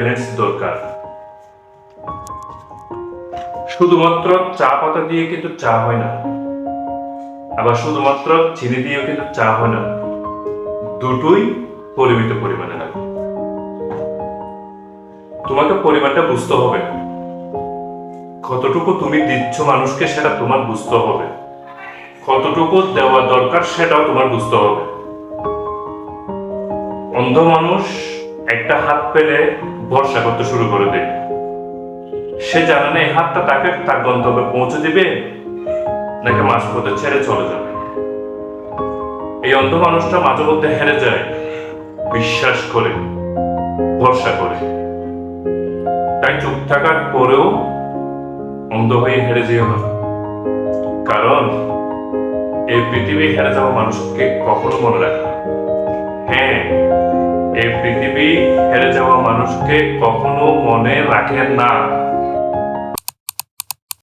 Maintenance দরকার। শুধুমাত্র চা পাতা দিয়ে কিন্তু চা হয় না, আবার শুধুমাত্র চিনি দিয়েও কিন্তু চা হয় না। দুটোই পরিমিত পরিমাণে লাগবে। তোমাকে পরিমাণটা বুঝতে হবে, কতটুকু তুমি দিচ্ছ মানুষকে সেটা তোমার বুঝতে হবে, কতটুকু দেওয়া দরকার সেটাও তোমার বুঝতে হবে। অন্ধ মানুষ একটা হাত পেলে ভরসা করতে শুরু করে দেয়। সে জানে না এই হাতটা তাকে তার গন্তব্যে পৌঁছে দিবে নাকি মাঝপথে ছেড়ে চলে যাবে। এই অন্ধ মানুষটা মাঝে মধ্যে হেরে যায় বিশ্বাস করে, ভরসা করে। তাই চুপ থাকার পরেও অন্ধ হয়ে হেরে যেও না, কারণ এই পৃথিবী হেরে যাওয়া মানুষকে কখনো মনে রাখে না। হ্যাঁ, এই পৃথিবী হেরে যাওয়া মানুষকে কখনো মনে রাখে না।